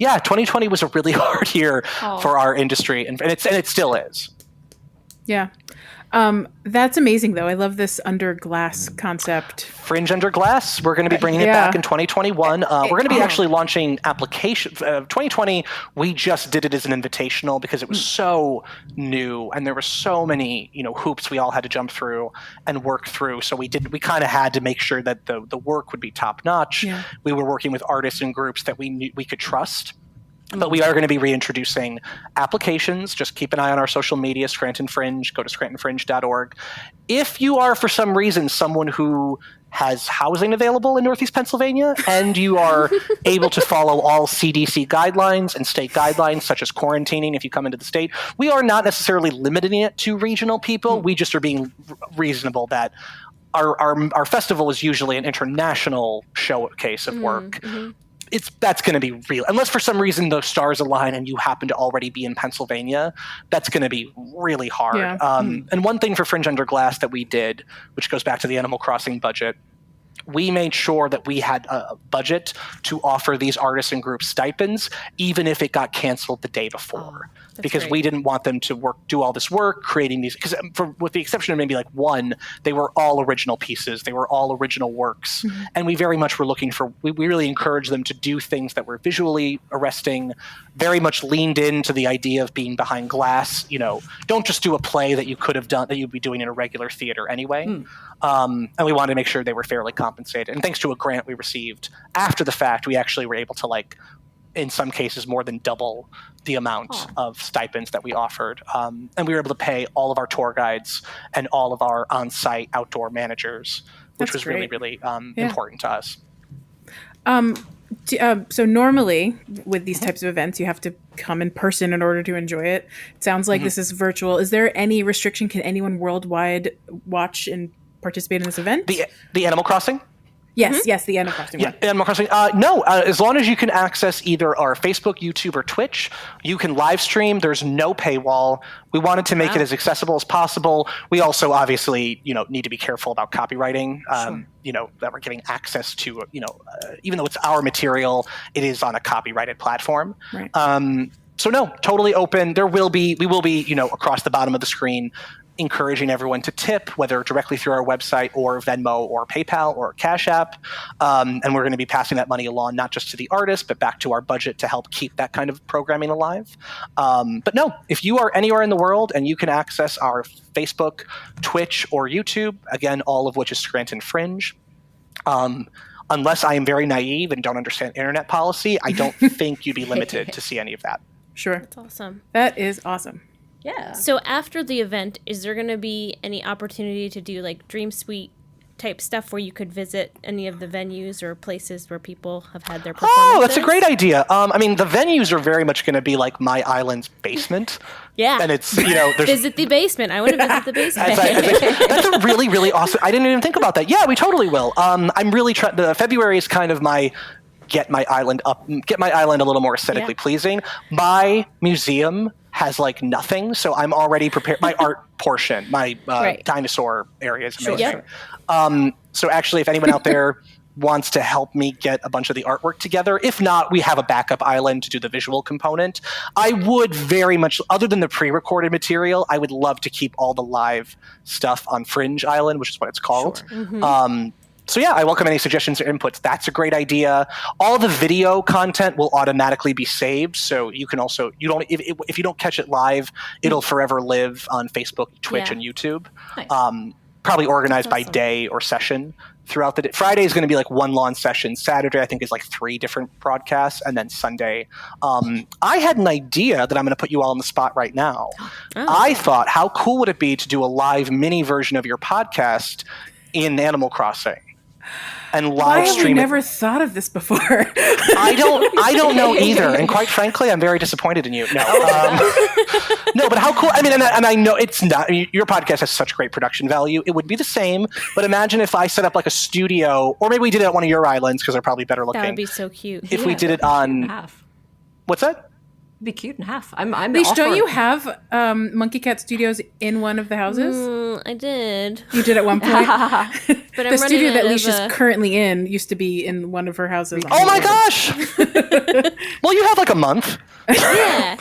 2020 was a really hard year for our industry, and it still is. Yeah. That's amazing, though. I love this under glass concept. Fringe under glass. We're going to be bringing it back in 2021. We're going to be actually launching application. 2020, we just did it as an invitational because it was so new and there were so many, hoops we all had to jump through and work through. So we kind of had to make sure that the work would be top notch. Yeah. We were working with artists and groups that we knew we could trust. But we are going to be reintroducing applications. Just keep an eye on our social media, Scranton Fringe. Go to scrantonfringe.org. If you are, for some reason, someone who has housing available in Northeast Pennsylvania and you are able to follow all CDC guidelines and state guidelines, such as quarantining if you come into the state, we are not necessarily limiting it to regional people. We just are being reasonable that our festival is usually an international showcase of work. That's going to be real. Unless for some reason the stars align and you happen to already be in Pennsylvania, that's going to be really hard. Yeah. And one thing for Fringe Under Glass that we did, which goes back to the Animal Crossing budget, we made sure that we had a budget to offer these artists and groups stipends, even if it got canceled the day before. Because great. We didn't want them to do all this work creating these, because with the exception of maybe like one, they were all original pieces. They were all original works. And we very much were looking for, we really encouraged them to do things that were visually arresting, very much leaned into the idea of being behind glass. Don't just do a play that you could have done, that you'd be doing in a regular theater anyway. And we wanted to make sure they were fairly compensated. And thanks to a grant we received after the fact, we actually were able to, in some cases, more than double the amount of stipends that we offered. And we were able to pay all of our tour guides and all of our on-site outdoor managers, which was really, really important to us. So normally with these types of events, you have to come in person in order to enjoy it. It sounds like this is virtual. Is there any restriction? Can anyone worldwide watch and participate in this event? The Animal Crossing? Yes, the Animal Crossing one. Animal Crossing. No, as long as you can access either our Facebook, YouTube, or Twitch, you can live stream. There's no paywall. We wanted to make it as accessible as possible. We also obviously, need to be careful about copywriting. That we're giving access to, even though it's our material, it is on a copyrighted platform. Right. So no, totally open. We will be, across the bottom of the screen, encouraging everyone to tip, whether directly through our website or Venmo or PayPal or Cash App. And we're going to be passing that money along, not just to the artist, but back to our budget to help keep that kind of programming alive. But no, if you are anywhere in the world and you can access our Facebook, Twitch, or YouTube, again, all of which is Scranton Fringe, unless I am very naive and don't understand internet policy, I don't think you'd be limited to see any of that. Sure. That's awesome. That is awesome. Yeah. So after the event, is there going to be any opportunity to do Dream Suite type stuff where you could visit any of the venues or places where people have had their performances? Oh, that's a great idea. The venues are very much going to be like my island's basement. Yeah. And it's, visit the basement. I want to visit the basement. That's a really, really awesome. I didn't even think about that. Yeah, we totally will. I'm really trying. February is kind of my get my island a little more aesthetically pleasing. My museum has nothing, so I'm already prepared. My art portion, my dinosaur area is amazing. Yep. So actually, if anyone out there wants to help me get a bunch of the artwork together, if not, we have a backup island to do the visual component. I would very much, other than the pre-recorded material, I would love to keep all the live stuff on Fringe Island, which is what it's called. Sure. So yeah, I welcome any suggestions or inputs. That's a great idea. All the video content will automatically be saved, so you can also if you don't catch it live, it'll forever live on Facebook, Twitch, and YouTube. Nice. Probably organized by day or session throughout the day. Friday is going to be one long session. Saturday, I think, is 3 different broadcasts, and then Sunday. I had an idea that I'm going to put you all on the spot right now. I thought, how cool would it be to do a live mini version of your podcast in Animal Crossing? And live stream. Why have we never thought of this before? I don't know either. And quite frankly, I'm very disappointed in you. No, no, but how cool! I mean, and I know it's not. Your podcast has such great production value. It would be the same. But imagine if I set up a studio, or maybe we did it at one of your islands because they're probably better looking. That would be so cute. If we did it on what's that? It'd be cute in half. I'm Leash, don't you have Monkey Cat Studios in one of the houses? I did. You did at one point? But the studio that Leash is currently in used to be in one of her houses. Oh my gosh! Well, you have a month. Yeah.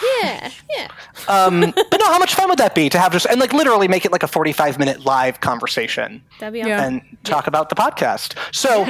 But no, how much fun would that be to have just, and like literally make it like a 45-minute live conversation That'd be awesome. and talk about the podcast. So,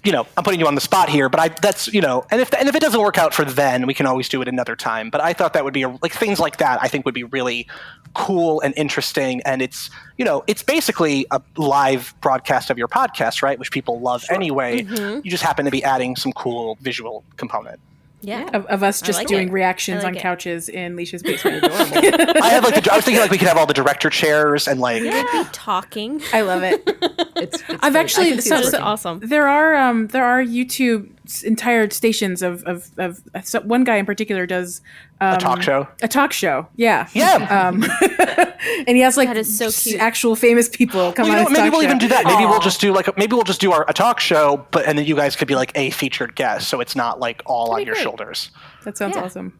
I'm putting you on the spot here, but that's, and if it doesn't work out for then, we can always do it another time. But I thought that would be things like that, I think would be really cool and interesting. And it's, it's basically a live broadcast of your podcast, right? Which people love anyway. Mm-hmm. You just happen to be adding some cool visual component. Yeah, of us just doing reactions on couches in Leisha's basement. I was thinking we could have all the director chairs and talking. I love it. It's I've actually that's awesome. There are YouTube entire stations of one guy in particular does a talk show. Yeah. And he has that is so cute. Actual famous people come on. Maybe we'll even do that. Maybe we'll just do a talk show, and then you guys could be like a featured guest, so it's not like all on your shoulders. That sounds awesome.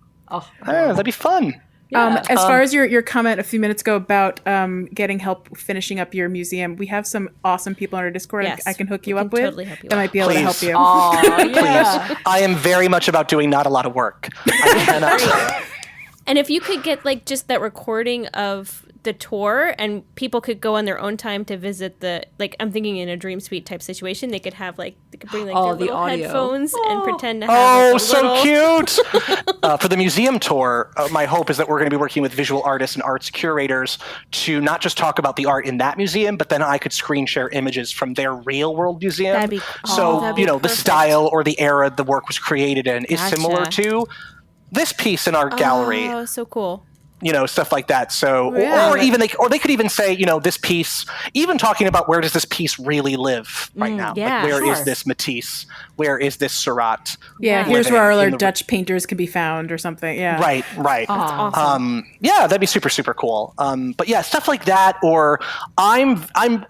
That'd be fun. Yeah. As far as your comment a few minutes ago about getting help finishing up your museum, we have some awesome people on our Discord I can hook you up with. Totally help you that might be able to help you. Please. I am very much about doing not a lot of work. I cannot. And if you could get just that recording of the tour, and people could go on their own time to visit I'm thinking in a Dream Suite type situation, they could have they could bring their little audio headphones and pretend to have so cute. For the museum tour, my hope is that we're going to be working with visual artists and arts curators to not just talk about the art in that museum, but then I could screen share images from their real world museum. That'd be the style or the era the work was created in is similar to this piece in our gallery. Oh, so cool. Stuff like that. So, or they could even say, this piece, even talking about where does this piece really live right now? Yeah, where is this Matisse? Where is this Seurat? Yeah, here's where all our Dutch painters can be found or something. Yeah. Right. That's awesome. That'd be super, super cool. But yeah, stuff like that. Or I'm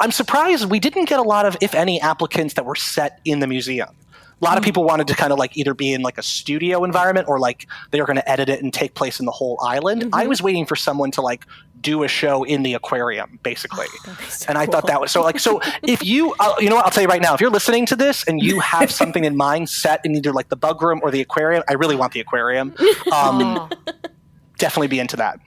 surprised we didn't get a lot of, if any, applicants that were set in the museum. A lot of people wanted to kind of either be in a studio environment or they were going to edit it and take place in the whole island. Mm-hmm. I was waiting for someone to do a show in the aquarium, basically. And I thought that was so if you, what, I'll tell you right now, if you're listening to this and you have something in mind set in either the bug room or the aquarium, I really want the aquarium. Definitely be into that.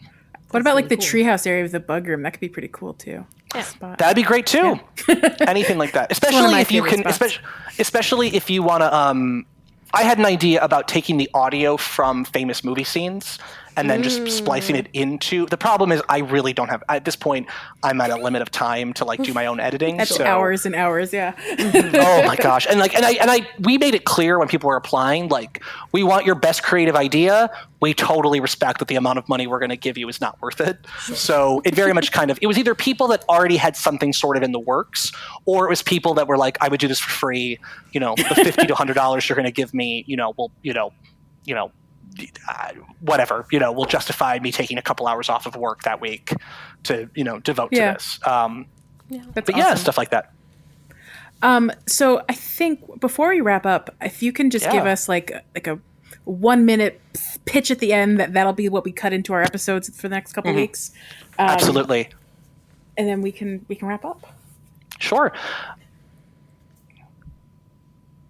What about the treehouse area of the bug room? That could be pretty cool too. Yeah. That'd be great too. Yeah. Anything like that, especially if you can, especially if you want to. I had an idea about taking the audio from famous movie scenes and then just splicing it into. The problem is I really don't have, at this point, I'm at a limit of time to do my own editing. That's hours and hours, yeah. Oh my gosh. And we made it clear when people were applying, we want your best creative idea. We totally respect that the amount of money we're going to give you is not worth it. So it very much it was either people that already had something sort of in the works, or it was people that were I would do this for free. The $50 to $100 you're going to give me, whatever, we'll justify me taking a couple hours off of work that week to, devote to this. But awesome. Stuff like that. So I think before we wrap up, if you can just give us a 1 minute pitch at the end, that'll be what we cut into our episodes for the next couple weeks. Absolutely. And then we can wrap up. Sure.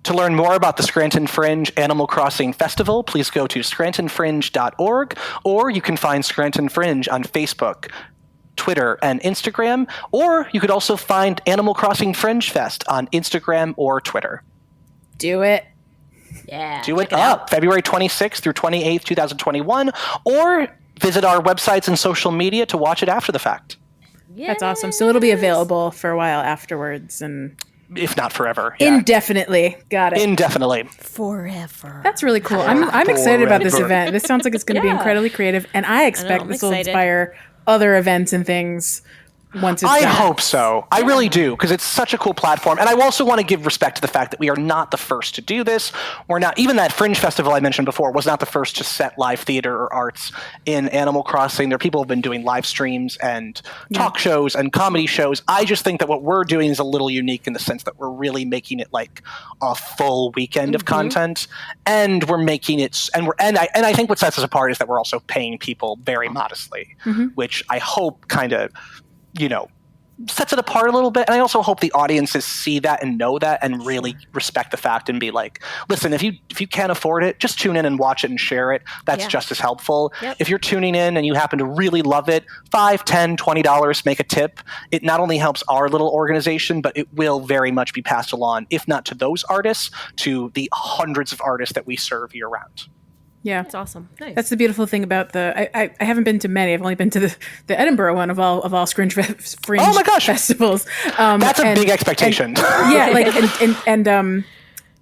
To learn more about the Scranton Fringe Animal Crossing Festival, please go to scrantonfringe.org, or you can find Scranton Fringe on Facebook, Twitter, and Instagram, or you could also find Animal Crossing Fringe Fest on Instagram or Twitter. Do it. Yeah. Do it up. February 26th through 28th, 2021, or visit our websites and social media to watch it after the fact. Yes. That's awesome. So it'll be available for a while afterwards, and if not forever. Yeah. Indefinitely. Got it. Indefinitely. Forever. That's really cool. I'm excited about this event. This sounds like it's going to be incredibly creative, and I expect this will inspire other events and things once it's done. I hope so. I really do, because it's such a cool platform. And I also want to give respect to the fact that we are not the first to do this. We're not, even that Fringe Festival I mentioned before was not the first to set live theater or arts in Animal Crossing. There are people who have been doing live streams and talk shows and comedy shows. I just think that what we're doing is a little unique in the sense that we're really making it a full weekend of content, and we're making it, and I think what sets us apart is that we're also paying people very modestly, which I hope kind of, sets it apart a little bit. And I also hope the audiences see that and know that and really respect the fact and be like, listen, if you can't afford it, just tune in and watch it and share it. That's just as helpful. Yep. If you're tuning in and you happen to really love it, $5, $10, $20, make a tip. It not only helps our little organization, but it will very much be passed along, if not to those artists, to the hundreds of artists that we serve year round. Yeah, That's awesome. Nice. That's the beautiful thing about I haven't been to many. I've only been to the Edinburgh one of all Fringe Oh my gosh. festivals. That's a big expectation. Yeah, like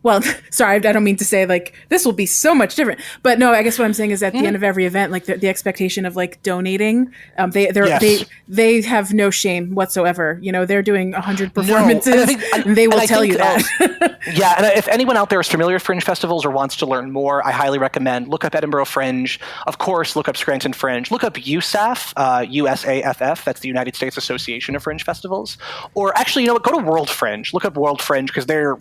well, sorry, I don't mean to say like this will be so much different, but no, I guess what I'm saying is at the end of every event, like the expectation of like donating, they have no shame whatsoever. You know, they're doing 100 performances, and they will tell you that. Yeah, and if anyone out there is familiar with Fringe festivals or wants to learn more, I highly recommend look up Edinburgh Fringe. Of course, look up Scranton Fringe. Look up USAF, USAFF. That's the United States Association of Fringe Festivals. Or actually, you know what? Go to World Fringe. Look up World Fringe because they're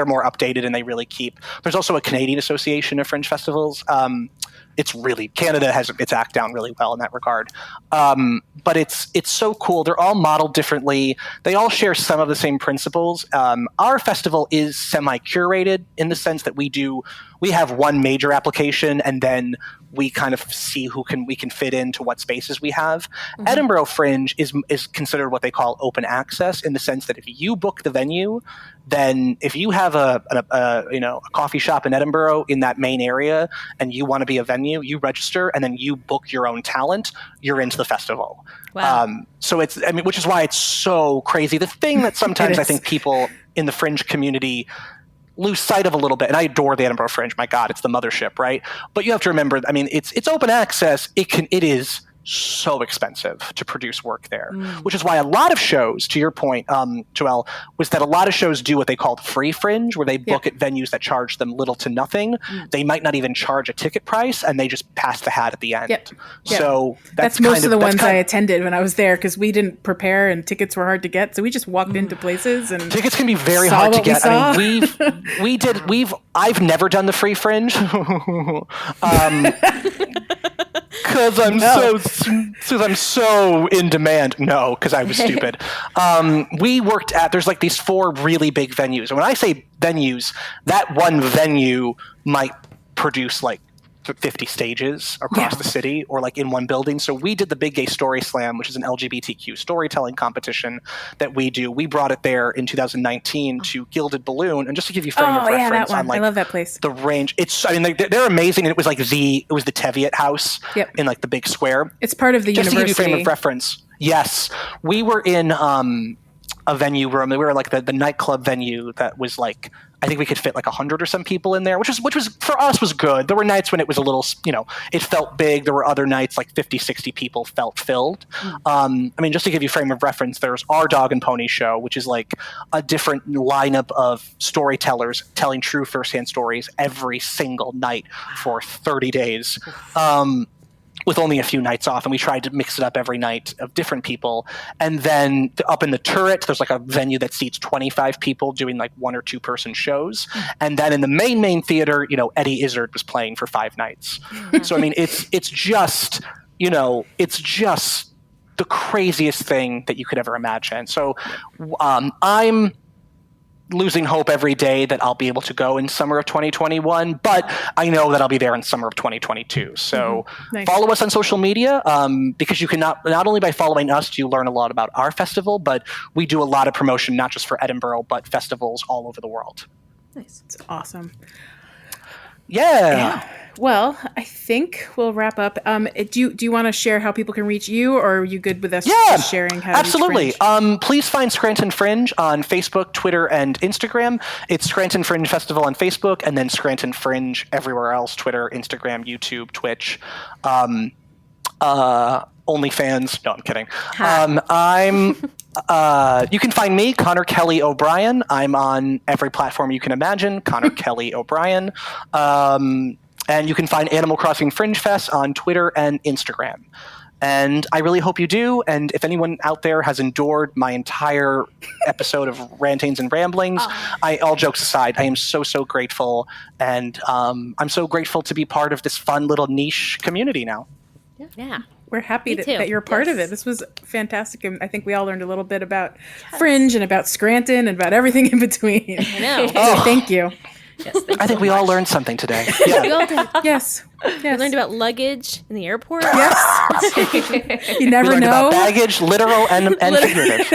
more updated and they really keep. There's also a Canadian Association of Fringe Festivals. It's really, Canada has its act down really well in that regard. But it's so cool. They're all modeled differently. They all share some of the same principles. Our festival is semi-curated in the sense that we have one major application and then we kind of see we can fit into what spaces we have. Mm-hmm. Edinburgh Fringe is considered what they call open access in the sense that if you book the venue, then if you have a coffee shop in Edinburgh in that main area and you want to be a venue, you register and then you book your own talent, you're into the festival. Wow. So which is why it's so crazy. The thing that sometimes I think people in the Fringe community lose sight of a little bit, and I adore the Edinburgh Fringe. My God, it's the mothership, right? But you have to remember, I mean, it's open access. It is so expensive to produce work there, which is why a lot of shows, to your point, Joelle, was that a lot of shows do what they call free Fringe, where they book at venues that charge them little to nothing. They might not even charge a ticket price, and they just pass the hat at the end. Yep. So that's most of the ones I attended when I was there, because we didn't prepare and tickets were hard to get, so we just walked into places and tickets can be very hard to get. I mean, I've never done the free Fringe. Because I'm so in demand. No, because I was stupid. We worked there's like these 4 really big venues. And when I say venues, that one venue might produce like 50 stages across the city or like in one building. So we did the Big Gay Story Slam, which is an LGBTQ storytelling competition that we do. We brought it there in 2019 to Gilded Balloon. And just to give you frame of reference on like I love that place. The range, they're amazing. And it was the Teviot House in like the big square. It's part of the just university. To give you frame of reference. Yes. We were in a venue room. We were like the nightclub venue that was like, I think we could fit like 100 or some people in there, which was for us was good. There were nights when it was a little, it felt big. There were other nights like 50, 60 people felt filled. I mean, just to give you frame of reference, there's our Dog and Pony show, which is like a different lineup of storytellers telling true firsthand stories every single night for 30 days. With only a few nights off, and we tried to mix it up every night of different people. And then up in the turret, there's like a venue that seats 25 people doing like 1 or 2 person shows. And then in the main theater, Eddie Izzard was playing for 5 nights. So I mean, it's just the craziest thing that you could ever imagine. So I'm losing hope every day that I'll be able to go in summer of 2021, but I know that I'll be there in summer of 2022. So follow us on social media, because you can not only by following us do you learn a lot about our festival, but we do a lot of promotion, not just for Edinburgh, but festivals all over the world. Nice. It's awesome. Yeah. Well, I think we'll wrap up. Do you want to share how people can reach you, or are you good with us just sharing how absolutely. to reach Fringe? Please find Scranton Fringe on Facebook, Twitter, and Instagram. It's Scranton Fringe Festival on Facebook, and then Scranton Fringe everywhere else: Twitter, Instagram, YouTube, Twitch, OnlyFans. No, I'm kidding. You can find me, Conor Kelly O'Brien. I'm on every platform you can imagine, Conor Kelly O'Brien. And you can find Animal Crossing Fringe Fest on Twitter and Instagram. And I really hope you do. And if anyone out there has endured my entire episode of Rantings and Ramblings, all jokes aside, I am so, so grateful. And I'm so grateful to be part of this fun little niche community now. Yeah. we're happy Me too. that you're a part of it. This was fantastic. And I think we all learned a little bit about Fringe and about Scranton and about everything in between. I know. So thank you. Yes, I think we all learned something today. Yeah. We all did. Yes. We learned about luggage in the airport. Yes. You never We learned know. about baggage, literal and figurative.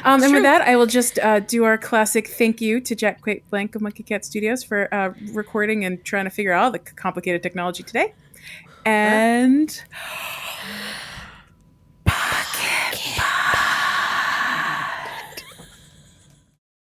And with that, I will just do our classic thank you to Jack Quake Blank of Monkey Cat Studios for recording and trying to figure out all the complicated technology today. And